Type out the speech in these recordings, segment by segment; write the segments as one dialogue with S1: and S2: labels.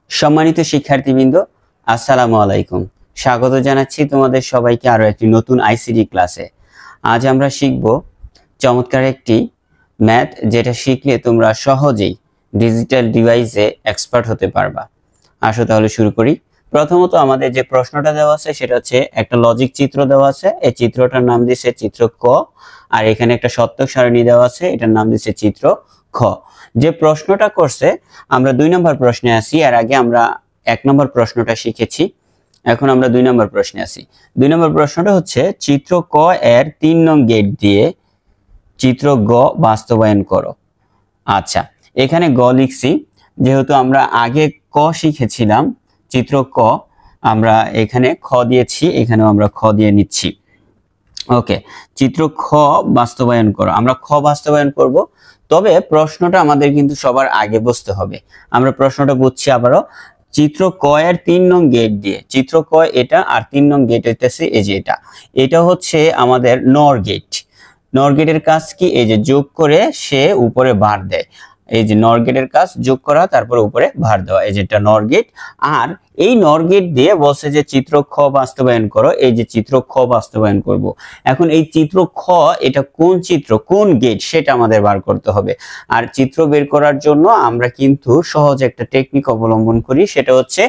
S1: সম্মানিত শিক্ষার্থীবৃন্দ, আসসালামু আলাইকুম। স্বাগত জানাচ্ছি তোমাদের সবাইকে আরো একটি নতুন আইসিটি ক্লাসে। আজ আমরা শিখব চমৎকার একটি ম্যাথ, যেটা শিখলে তোমরা সহজেই ডিজিটাল ডিভাইসে এক্সপার্ট হতে পারবা। আসো তাহলে শুরু করি। প্রথমত আমাদের যে প্রশ্নটা দেওয়া আছে সেটা হচ্ছে একটা লজিক চিত্র দেওয়া আছে। এই চিত্রটার নাম দিয়েছে চিত্র ক, আর এখানে একটা সত্যক সারণী দেওয়া আছে, এটার নাম দিয়েছে চিত্র খ। যে প্রশ্নটা করছে, আমরা 2 নম্বর প্রশ্নে আছি। এর আগে আমরা 1 নম্বর প্রশ্নটা শিখেছি, এখন আমরা 2 নম্বর প্রশ্নে আছি। 2 নম্বর প্রশ্নটা হচ্ছে চিত্র ক এর 3 নং গেট দিয়ে চিত্র গ বাস্তবায়ন করো। আচ্ছা, এখানে গ লিখছি, যেহেতু আমরা আগে ক শিখেছিলাম, চিত্র ক আমরা এখানে খ দিয়েছি, এখানেও আমরা খ দিয়ে নিচ্ছি। ওকে, চিত্র খ বাস্তবায়ন করো। আমরা খ বাস্তবায়ন করব, তবে প্রশ্নটা আমাদের কিন্তু সবার আগে বুঝতে হবে। আমরা প্রশ্নটা বুঝছি আবারও। চিত্র ক এর 3 নং গেট দিয়ে, চিত্র ক এটা, আর 3 নং গেট হইতেছে এই যে এটা হচ্ছে আমাদের নর গেট। নর গেটের কাজ কি? এই যে যোগ করে সে উপরে ভার দেয়। এই যে নর গেটের কাজ যোগ করা, তারপরে উপরে ভার দেওয়া, এই যেটা নর গেট। আর এই নর গেট দিয়ে বলছে যে চিত্র খ বাস্তবায়ন করো। এই যে চিত্র খ বাস্তবায়ন করব। এখন এই চিত্র খ এটা কোন চিত্র, কোন গেট, সেটা আমাদের বার করতে হবে। আর চিত্র বের করার জন্য আমরা কিন্তু সহজ একটা টেকনিক অবলম্বন করি, সেটা হচ্ছে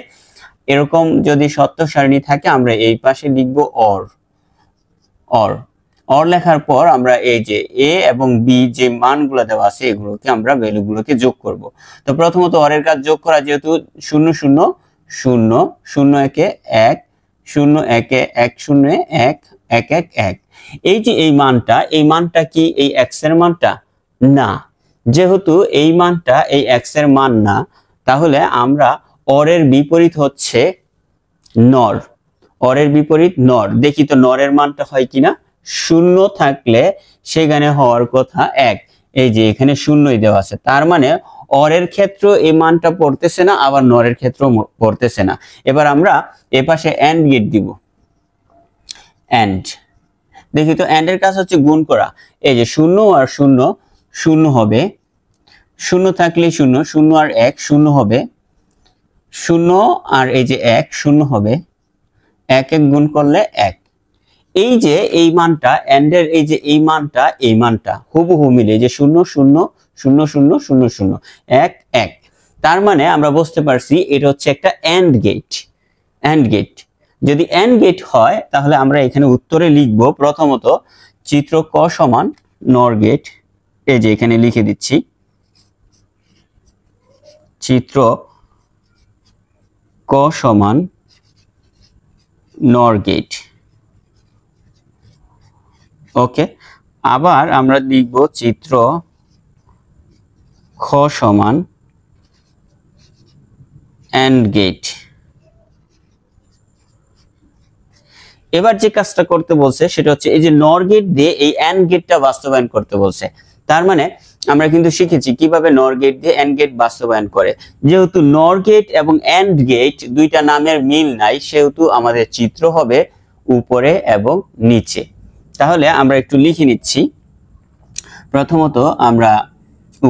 S1: এরকম যদি সত্য সারণী থাকে, আমরা এই পাশে লিখব অর। অর লেখার পর আমরা এই যে এ এবং বি যে মানগুলো দেওয়া আছে, এগুলোকে আমরা ভ্যালুগুলোকে যোগ করব। তো প্রথমত অরের কাজ যোগ করা, যেহেতু 0 0 0 0 একে 1 0 একে 1 0 1 1 1 1। এই যে এই মানটা কি এই এক্স এর মানটা? না। যেহেতু এই মানটা এই এক্স এর মান না, তাহলে আমরা অরের বিপরীত হচ্ছে নর। অরের বিপরীত নর। দেখি তো নরের মানটা হয় কিনা। 0 থাকলে সেখানে হওয়ার কথা 1। এই যে এখানে 0ই দেওয়া আছে, তার মানে অরের ক্ষেত্রে এই মানটা পড়তেছে না, আবার নরের ক্ষেত্রেও পড়তেছে না। এবার আমরা এপাশে এন্ড গেট দিব। এন্ড, দেখি তো এন্ড এর কাজ হচ্ছে গুণ করা। এই যে 0 আর 0 0 হবে, 0 থাকলে 0, 0 আর 1 0 হবে, 0 আর এই যে 1 0 হবে, 1 1 গুণ করলে 1। এই যে এই মানটা এন্ডের, এই যে এই মানটা হুবহু মিলে, যে 0 0 0 0 0 0 1 1। তার মানে আমরা বুঝতে পারছি এটা হচ্ছে একটা এন্ড গেট। এন্ড গেট যদি এন্ড গেট হয়, তাহলে আমরা এখানে উত্তরে লিখব প্রথমত চিত্র ক সমান নর গেট। এই যে এখানে লিখে দিচ্ছি চিত্র ক সমান নর গেট। ওকে, আবার আমরা লিখব চিত্র খ সমান এন্ড গেট। এবার যে কাজটা করতে বলছে সেটা হচ্ছে এই যে নর গেট দিয়ে এই এন্ড গেটটা বাস্তবায়ন করতে বলছে। তার মানে আমরা কিন্তু শিখেছি কিভাবে নর গেট দিয়ে এন্ড গেট বাস্তবায়ন করে। যেহেতু নর গেট এবং এন্ড গেট দুইটা নামের মিল নাই, সেহেতু আমাদের চিত্র হবে উপরে এবং নিচে। তাহলে আমরা একটু লিখে নিচ্ছি। প্রথমত আমরা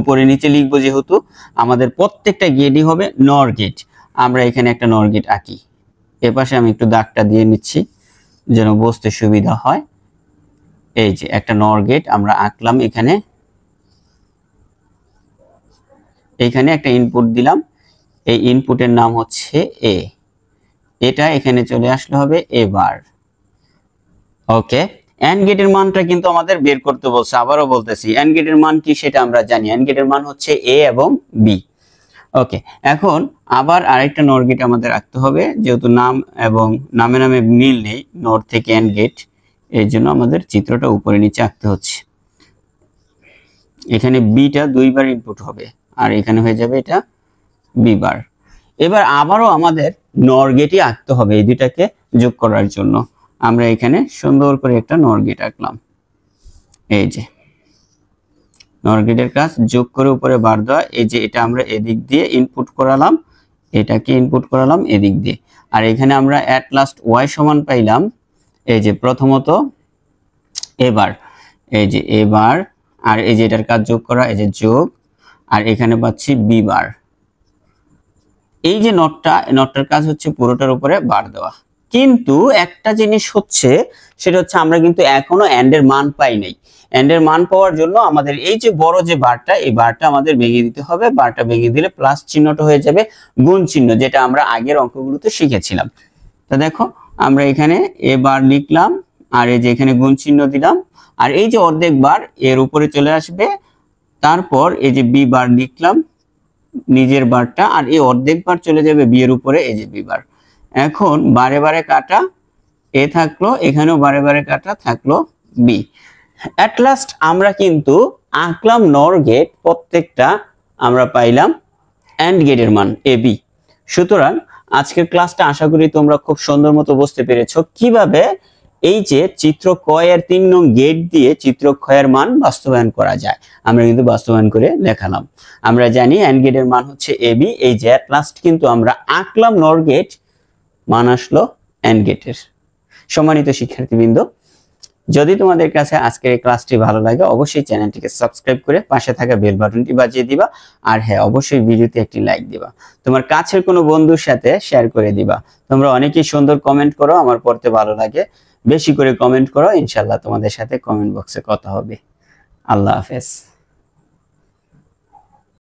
S1: উপরে নিচে লিখব, যেহেতু আমাদের প্রত্যেকটা গেটই হবে নর গেট। আমরা এখানে একটা নর গেট আঁকি। এপাশে আমি একটু দাগটা দিয়ে নিচ্ছি যেন বুঝতে সুবিধা হয়। এই যে একটা নর গেট আমরা আঁকলাম। এখানে একটা ইনপুট দিলাম। এই ইনপুটের নাম হচ্ছে এ। এটা এখানে চলে আসলে হবে এ বার। ওকে, এন্ড গেটের মানটা কিন্তু আমাদের বের করতে বলছে। আবারও বলতেছি, এন্ড গেটের মান কি সেটা আমরা জানি। এন্ড গেটের মান হচ্ছে এ এবং বি। ওকে, এখন আবার আরেকটা নর গেট আমাদের রাখতে হবে, যেহেতু নাম এবং নামে নামে মিল নেই নর থেকে এন্ড গেট, এই জন্য আমাদের চিত্রটা উপরে নিচে আঁকতে হচ্ছে। এখানে বিটা 2 বার ইনপুট হবে, আর এখানে হয়ে যাবে এটা বি বার। এবার আবারও আমাদের নর গেটই আঁকতে হবে এই দুটাকে যোগ করার জন্য। আমরা এখানে সুন্দর করে একটা নর গেট আঁকলাম। এই যে নর গেটের কাজ যোগ করে উপরে বার দেওয়া। এই যে এটা আমরা এদিক দিয়ে ইনপুট করালাম, এটাকে ইনপুট করালাম এদিক দিয়ে। আর এখানে আমরা এট লাস্ট ওয়াই সমান পাইলাম। এই যে প্রথমত এবার, এই যে এবার, আর এই যে এটার কাজ যোগ করা, এই যে যোগ, আর এখানে পাচ্ছি বি বার। এই যে নটটার কাজ হচ্ছে পুরোটার উপরে বার দেওয়া। কিন্তু একটা জিনিস হচ্ছে, সেটা হচ্ছে আমরা কিন্তু এখনো এন্ড এর মান পাই নাই। এন্ড এর মান পাওয়ার জন্য আমাদের এই যে বড় যে বারটা, এই বারটা আমাদের ভেঙে দিতে হবে। বারটা ভেঙে দিলে প্লাস চিহ্নটা হয়ে যাবে গুণ চিহ্ন, যেটা আমরা আগের অঙ্কগুলোতে শিখেছিলাম। তো দেখো আমরা এখানে এ বার লিখলাম, আর এই যে এখানে গুণ চিহ্ন দিলাম, আর এই যে অর্ধেক বার এর উপরে চলে আসবে। তারপর এই যে বি বার লিখলাম, নিজের বারটা, আর এই অর্ধেক বার চলে যাবে বি এর উপরে, এই যে বি বার। এখন বারে বারে কাটা এ থাকলো, এখানেও বারে বারে কাটা থাকলো বি। এট লাস্ট আমরা কিন্তু আঁকলাম নর গেট, প্রত্যেকটা আমরা পাইলাম এন্ড গেটের মান এ বি। সুতরাং আজকের ক্লাসটা আশা করি তোমরা খুব সুন্দর মতো বুঝতে পেরেছো কিভাবে এই যে চিত্র ক এর 3 নং গেট দিয়ে চিত্র খ এর মান বাস্তবায়ন করা যায়। আমরা কিন্তু বাস্তবায়ন করে দেখালাম। আমরা জানি এন্ড গেটের মান হচ্ছে এ বি। এই যে এট লাস্ট কিন্তু আমরা আঁকলাম নর গেট, মান আসলো এন্ড গেটের। সম্মানিত শিক্ষার্থীবৃন্দ, যদি তোমাদের কাছে আজকের এই ক্লাসটি ভালো লাগে অবশ্যই চ্যানেলটিকে সাবস্ক্রাইব করে পাশে থাকা বেল বাটনটি বাজিয়ে দিবা। আর হ্যাঁ, অবশ্যই ভিডিওতে একটি লাইক দিবা, তোমার কাছের কোনো বন্ধুর সাথে শেয়ার করে দিবা। তোমরা অনেকেই সুন্দর কমেন্ট করো, আমার পড়তে ভালো লাগে। বেশি করে কমেন্ট করো, ইনশাআল্লাহ তোমাদের সাথে কমেন্ট বক্সে কথা হবে। আল্লাহ হাফেজ।